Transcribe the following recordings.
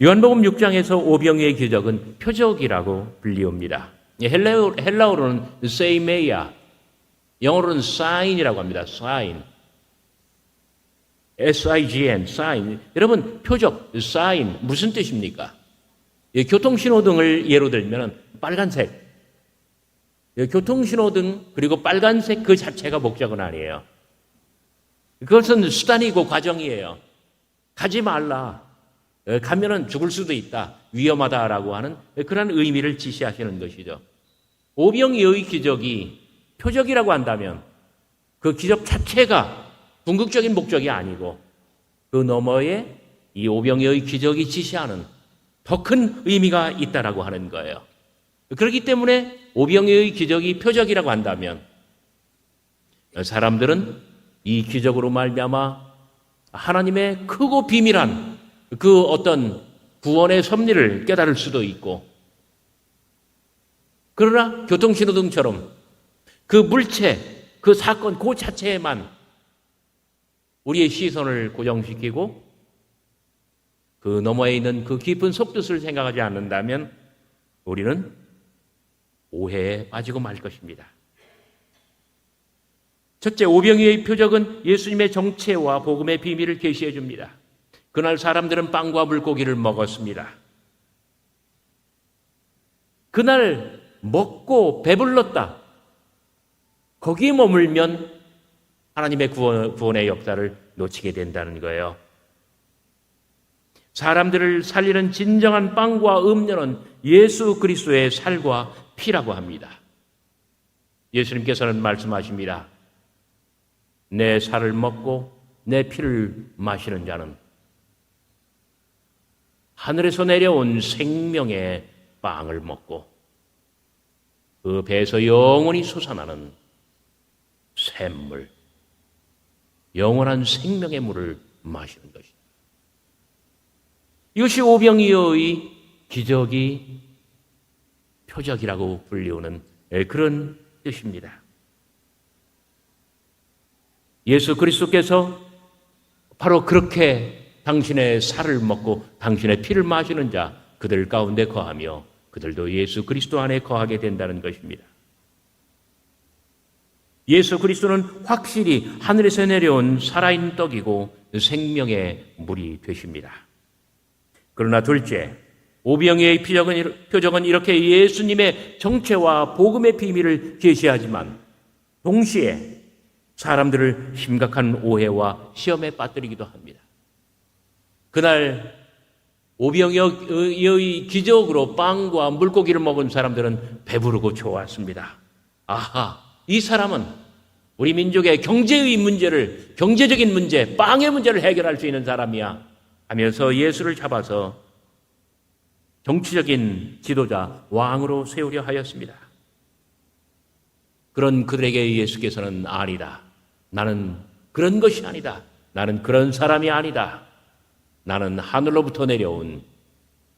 요한복음 6장에서 오병이의 기적은 표적이라고 불리웁니다. 헬라어로는 세이메야, 영어로는 sign이라고 합니다. sign. S-I-G-N, sign. 여러분, 표적, sign, 무슨 뜻입니까? 교통신호등을 예로 들면 빨간색. 교통신호등 그리고 빨간색 그 자체가 목적은 아니에요. 그것은 수단이고 과정이에요. 가지 말라. 가면은 죽을 수도 있다. 위험하다라고 하는 그런 의미를 지시하시는 것이죠. 오병이어의 기적이 표적이라고 한다면 그 기적 자체가 궁극적인 목적이 아니고 그 너머에 이 오병이어의 기적이 지시하는 더 큰 의미가 있다라고 하는 거예요. 그렇기 때문에 오병이어의 기적이 표적이라고 한다면 사람들은 이 기적으로 말미암아 하나님의 크고 비밀한 그 어떤 구원의 섭리를 깨달을 수도 있고, 그러나 교통신호등처럼 그 물체, 그 사건 그 자체에만 우리의 시선을 고정시키고 그 너머에 있는 그 깊은 속뜻을 생각하지 않는다면 우리는 오해에 빠지고 말 것입니다. 첫째, 오병이어의 표적은 예수님의 정체와 복음의 비밀을 계시해 줍니다. 그날 사람들은 빵과 물고기를 먹었습니다. 그날 먹고 배불렀다. 거기에 머물면 하나님의 구원의 역사를 놓치게 된다는 거예요. 사람들을 살리는 진정한 빵과 음료는 예수 그리스도의 살과 피라고 합니다. 예수님께서는 말씀하십니다. 내 살을 먹고 내 피를 마시는 자는 하늘에서 내려온 생명의 빵을 먹고 그 배에서 영원히 솟아나는 샘물, 영원한 생명의 물을 마시는 것입니다. 이것이 오병이어의 기적이 표적이라고 불리우는 그런 뜻입니다. 예수 그리스도께서 바로 그렇게 당신의 살을 먹고 당신의 피를 마시는 자 그들 가운데 거하며 그들도 예수 그리스도 안에 거하게 된다는 것입니다. 예수 그리스도는 확실히 하늘에서 내려온 살아있는 떡이고 생명의 물이 되십니다. 그러나 둘째, 오병이어의 표적은 이렇게 예수님의 정체와 복음의 비밀을 계시하지만 동시에 사람들을 심각한 오해와 시험에 빠뜨리기도 합니다. 그날 오병이어의 기적으로 빵과 물고기를 먹은 사람들은 배부르고 좋았습니다. 아하, 이 사람은 우리 민족의 경제의 문제를, 경제적인 문제, 빵의 문제를 해결할 수 있는 사람이야 하면서 예수를 잡아서 정치적인 지도자, 왕으로 세우려 하였습니다. 그런 그들에게 예수께서는 아니다. 나는 그런 것이 아니다. 나는 그런 사람이 아니다. 나는 하늘로부터 내려온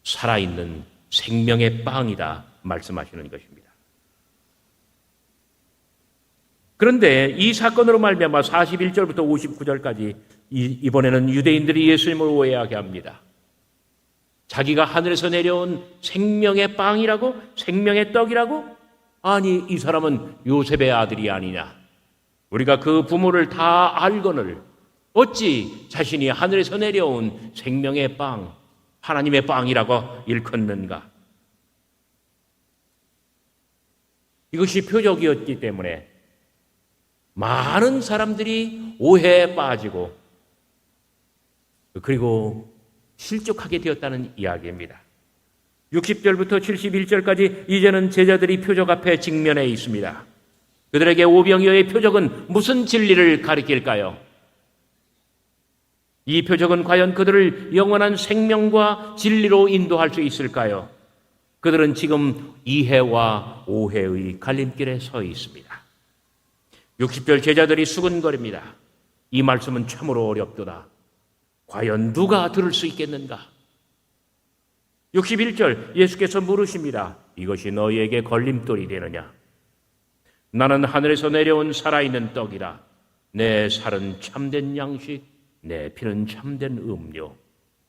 살아있는 생명의 빵이다 말씀하시는 것입니다. 그런데 이 사건으로 말미암아 41절부터 59절까지 이번에는 유대인들이 예수님을 오해하게 합니다. 자기가 하늘에서 내려온 생명의 빵이라고? 생명의 떡이라고? 아니, 이 사람은 요셉의 아들이 아니냐? 우리가 그 부모를 다 알거늘 어찌 자신이 하늘에서 내려온 생명의 빵, 하나님의 빵이라고 일컫는가? 이것이 표적이었기 때문에 많은 사람들이 오해에 빠지고 그리고 실족하게 되었다는 이야기입니다. 60절부터 71절까지 이제는 제자들이 표적 앞에 직면해 있습니다. 그들에게 오병이어의 표적은 무슨 진리를 가리킬까요? 이 표적은 과연 그들을 영원한 생명과 진리로 인도할 수 있을까요? 그들은 지금 이해와 오해의 갈림길에 서 있습니다. 60절 제자들이 수근거립니다. 이 말씀은 참으로 어렵도다. 과연 누가 들을 수 있겠는가? 61절 예수께서 물으십니다. 이것이 너희에게 걸림돌이 되느냐? 나는 하늘에서 내려온 살아있는 떡이라. 내 살은 참된 양식, 내 피는 참된 음료.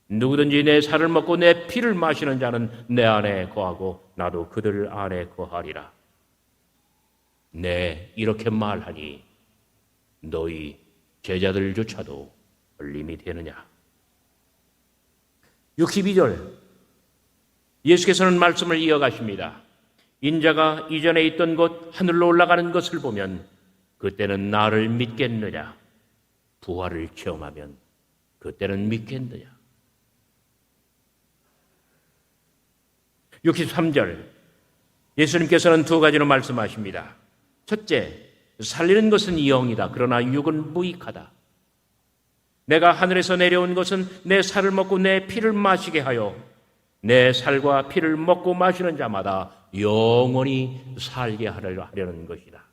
누구든지 내 살을 먹고 내 피를 마시는 자는 내 안에 거하고 나도 그들 안에 거하리라. 네, 이렇게 말하니 너희 제자들조차도 걸림이 되느냐. 62절 예수께서는 말씀을 이어가십니다. 인자가 이전에 있던 곳 하늘로 올라가는 것을 보면 그때는 나를 믿겠느냐. 부활을 체험하면 그때는 믿겠느냐. 63절 예수님께서는 두 가지로 말씀하십니다. 첫째, 살리는 것은 영이다. 그러나 육은 무익하다. 내가 하늘에서 내려온 것은 내 살을 먹고 내 피를 마시게 하여 내 살과 피를 먹고 마시는 자마다 영원히 살게 하려는 것이다.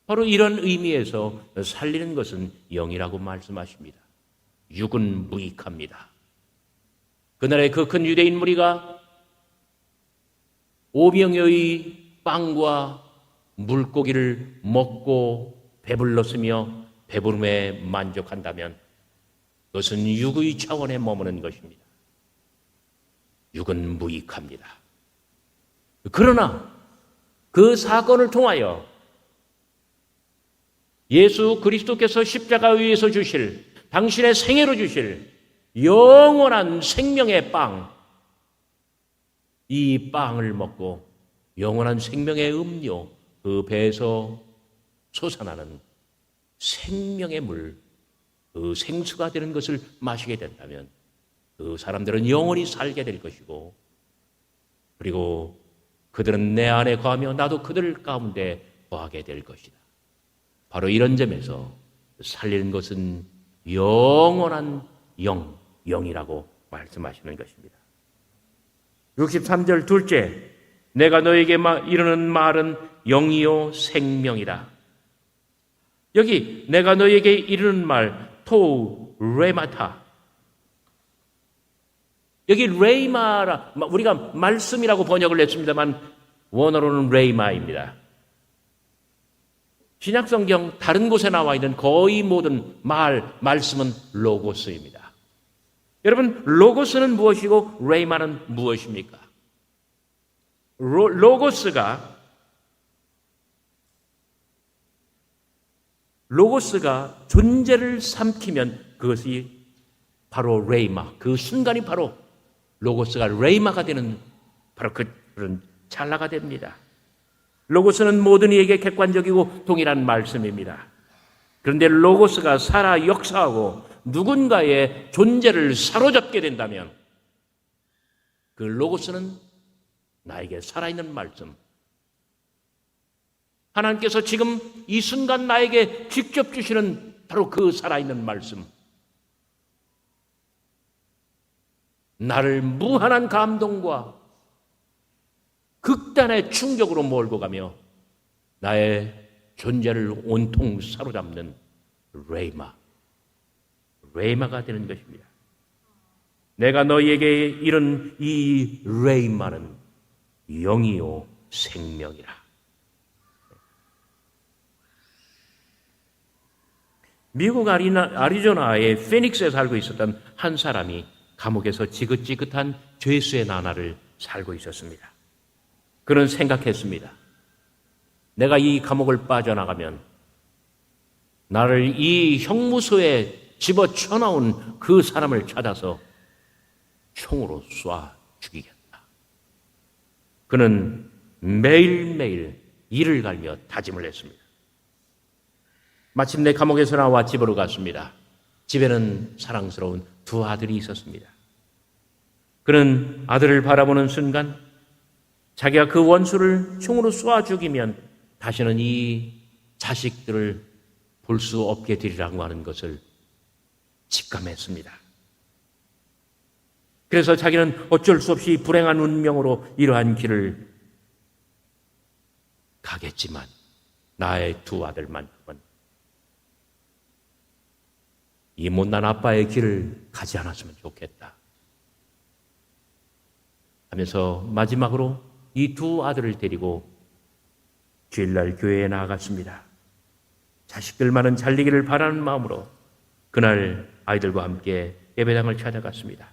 바로 이런 의미에서 살리는 것은 영이라고 말씀하십니다. 육은 무익합니다. 그날에 그 큰 유대인 무리가 5명의 빵과 물고기를 먹고 배불렀으며 배부름에 만족한다면 그것은 육의 차원에 머무는 것입니다. 육은 무익합니다. 그러나 그 사건을 통하여 예수 그리스도께서 십자가 위에서 주실 당신의 생애로 주실 영원한 생명의 빵, 이 빵을 먹고 영원한 생명의 음료, 그 배에서 솟아나는 생명의 물, 그 생수가 되는 것을 마시게 된다면 그 사람들은 영원히 살게 될 것이고, 그리고 그들은 내 안에 거하며 나도 그들 가운데 거하게 될 것이다. 바로 이런 점에서 살리는 것은 영원한 영이라고 말씀하시는 것입니다. 63절 둘째, 내가 너에게 이르는 말은 영이요 생명이다. 여기 내가 너에게 이르는 말 토우 레마타, 여기 레이마라, 우리가 말씀이라고 번역을 했습니다만 원어로는 레이마입니다. 신약성경 다른 곳에 나와 있는 거의 모든 말씀은 로고스입니다. 여러분, 로고스는 무엇이고 레이마는 무엇입니까? 로고스가 존재를 삼키면 그것이 바로 레이마, 그 순간이 바로 로고스가 레이마가 되는 바로 그런 찰나가 됩니다. 로고스는 모든 이에게 객관적이고 동일한 말씀입니다. 그런데 로고스가 살아 역사하고 누군가의 존재를 사로잡게 된다면 그 로고스는 나에게 살아있는 말씀, 하나님께서 지금 이 순간 나에게 직접 주시는 바로 그 살아있는 말씀, 나를 무한한 감동과 극단의 충격으로 몰고 가며 나의 존재를 온통 사로잡는 레이마가 되는 것입니다. 내가 너희에게 이른 이 레이마는 영이요 생명이라. 미국 아리조나의 피닉스에 살고 있었던 한 사람이 감옥에서 지긋지긋한 죄수의 나날을 살고 있었습니다. 그는 생각했습니다. 내가 이 감옥을 빠져나가면 나를 이 형무소에 집어쳐넣은 그 사람을 찾아서 총으로 쏴 죽이겠다. 그는 매일매일 이를 갈며 다짐을 했습니다. 마침내 감옥에서 나와 집으로 갔습니다. 집에는 사랑스러운 두 아들이 있었습니다. 그는 아들을 바라보는 순간 자기가 그 원수를 총으로 쏴 죽이면 다시는 이 자식들을 볼 수 없게 되리라고 하는 것을 직감했습니다. 그래서 자기는 어쩔 수 없이 불행한 운명으로 이러한 길을 가겠지만 나의 두 아들만큼은 이 못난 아빠의 길을 가지 않았으면 좋겠다 하면서 마지막으로 이 두 아들을 데리고 주일날 교회에 나아갔습니다. 자식들만은 잘 되기를 바라는 마음으로 그날 아이들과 함께 예배당을 찾아갔습니다.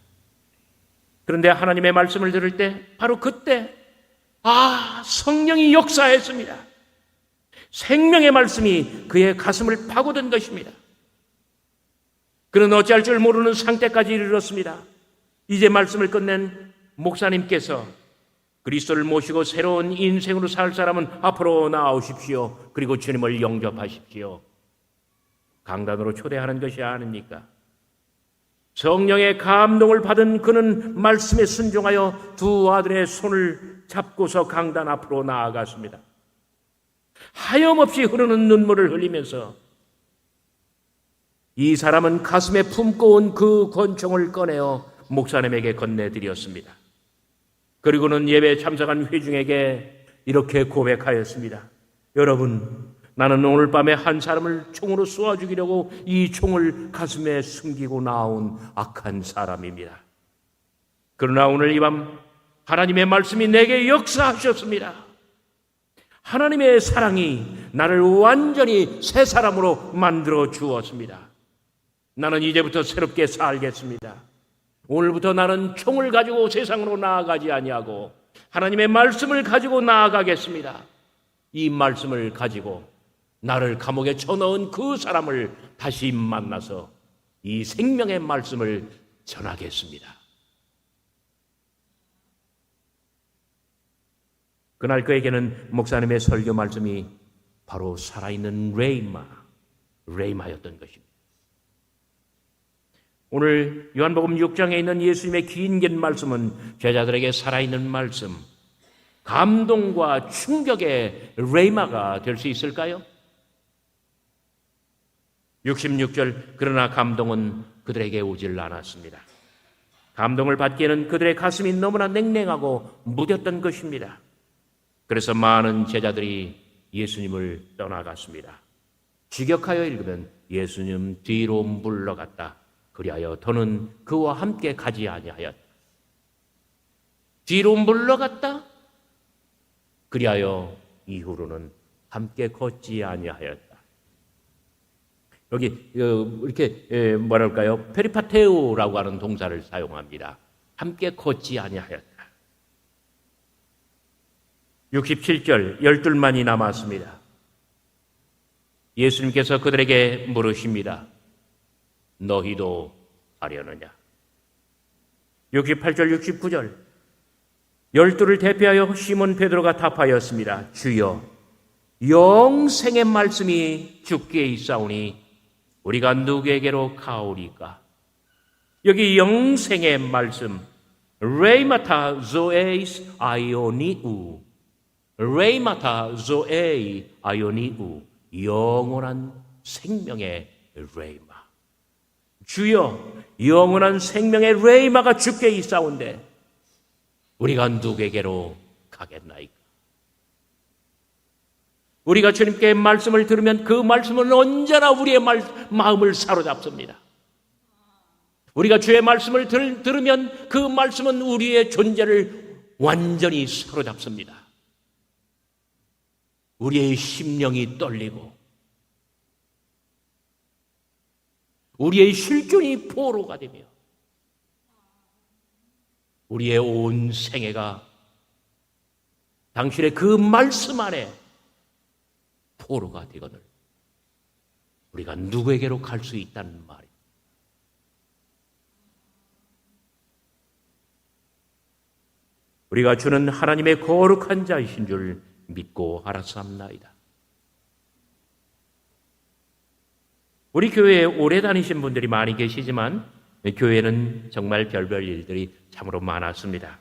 그런데 하나님의 말씀을 들을 때 바로 그때 성령이 역사했습니다. 생명의 말씀이 그의 가슴을 파고든 것입니다. 그는 어찌할 줄 모르는 상태까지 이르렀습니다. 이제 말씀을 끝낸 목사님께서 그리스도를 모시고 새로운 인생으로 살 사람은 앞으로 나오십시오. 그리고 주님을 영접하십시오. 강단으로 초대하는 것이 아닙니까? 성령의 감동을 받은 그는 말씀에 순종하여 두 아들의 손을 잡고서 강단 앞으로 나아갔습니다. 하염없이 흐르는 눈물을 흘리면서 이 사람은 가슴에 품고 온 그 권총을 꺼내어 목사님에게 건네드렸습니다. 그리고는 예배에 참석한 회중에게 이렇게 고백하였습니다. 여러분, 나는 오늘 밤에 한 사람을 총으로 쏘아 죽이려고 이 총을 가슴에 숨기고 나온 악한 사람입니다. 그러나 오늘 이 밤 하나님의 말씀이 내게 역사하셨습니다. 하나님의 사랑이 나를 완전히 새 사람으로 만들어 주었습니다. 나는 이제부터 새롭게 살겠습니다. 오늘부터 나는 총을 가지고 세상으로 나아가지 아니하고 하나님의 말씀을 가지고 나아가겠습니다. 이 말씀을 가지고 나를 감옥에 쳐넣은 그 사람을 다시 만나서 이 생명의 말씀을 전하겠습니다. 그날 그에게는 목사님의 설교 말씀이 바로 살아있는 레이마였던 것입니다. 오늘 요한복음 6장에 있는 예수님의 긴 말씀은 제자들에게 살아있는 말씀, 감동과 충격의 레이마가 될 수 있을까요? 66절, 그러나 감동은 그들에게 오질 않았습니다. 감동을 받기에는 그들의 가슴이 너무나 냉랭하고 무뎠던 것입니다. 그래서 많은 제자들이 예수님을 떠나갔습니다. 직역하여 읽으면 예수님 뒤로 물러갔다. 그리하여 더는 그와 함께 가지 아니하였다. 뒤로 물러갔다. 그리하여 이후로는 함께 걷지 아니하였다. 여기 이렇게 뭐랄까요? 페리파테오라고 하는 동사를 사용합니다. 함께 걷지 아니하였다. 67절, 12만이 남았습니다. 예수님께서 그들에게 물으십니다. 너희도 가려느냐? 68절, 69절, 12를 대표하여 시몬 베드로가 답하였습니다. 주여, 영생의 말씀이 주께 있사오니 우리가 누구에게로 가오리까? 여기 영생의 말씀, 레이마타 조에이스 아이오니우, 레이마타 조에이 아이오니우, 영원한 생명의 레이마. 주여, 영원한 생명의 레이마가 주께 있사온데 우리가 누구에게로 가겠나이까? 우리가 주님께 말씀을 들으면 그 말씀은 언제나 우리의 마음을 사로잡습니다. 우리가 주의 말씀을 들으면 그 말씀은 우리의 존재를 완전히 사로잡습니다. 우리의 심령이 떨리고 우리의 실존이 포로가 되며 우리의 온 생애가 당신의 그 말씀 안에 포로가 되거늘 우리가 누구에게로 갈 수 있다는 말입니다. 우리가 주는 하나님의 거룩한 자이신 줄 믿고 알았사옵나이다. 우리 교회에 오래 다니신 분들이 많이 계시지만 교회는 정말 별별 일들이 참으로 많았습니다.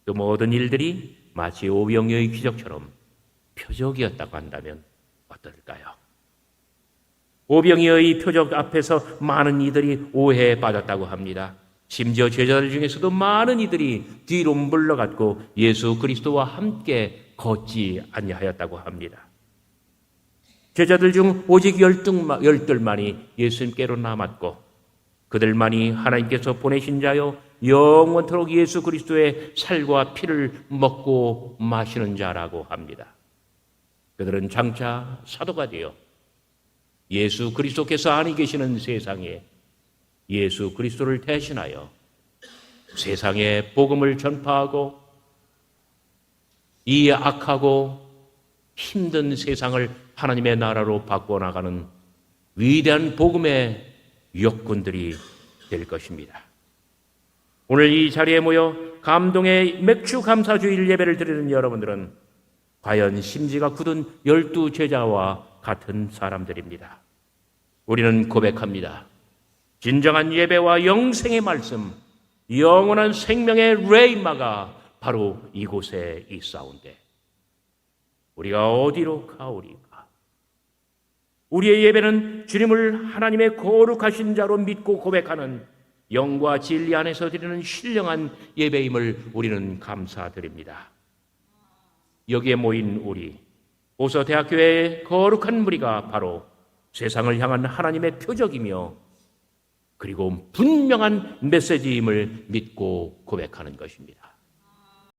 그 모든 일들이 마치 오병이어의 기적처럼 표적이었다고 한다면 어떨까요? 오병이어의 표적 앞에서 많은 이들이 오해에 빠졌다고 합니다. 심지어 제자들 중에서도 많은 이들이 뒤로 물러갔고 예수 그리스도와 함께 걷지 아니하였다고 합니다. 제자들 중 오직 12만이 예수님께로 남았고 그들만이 하나님께서 보내신 자요 영원토록 예수 그리스도의 살과 피를 먹고 마시는 자라고 합니다. 그들은 장차 사도가 되어 예수 그리스도께서 안에 계시는 세상에 예수 그리스도를 대신하여 세상에 복음을 전파하고 이 악하고 힘든 세상을 하나님의 나라로 바꿔나가는 위대한 복음의 역군들이 될 것입니다. 오늘 이 자리에 모여 감동의 맥주 감사주일 예배를 드리는 여러분들은 과연 심지가 굳은 12제자와 같은 사람들입니다. 우리는 고백합니다. 진정한 예배와 영생의 말씀, 영원한 생명의 레이마가 바로 이곳에 있사온데 우리가 어디로 가오리까? 우리의 예배는 주님을 하나님의 거룩하신 자로 믿고 고백하는 영과 진리 안에서 드리는 신령한 예배임을 우리는 감사드립니다. 여기에 모인 우리 오서대학교의 거룩한 무리가 바로 세상을 향한 하나님의 표적이며 그리고 분명한 메시지임을 믿고 고백하는 것입니다.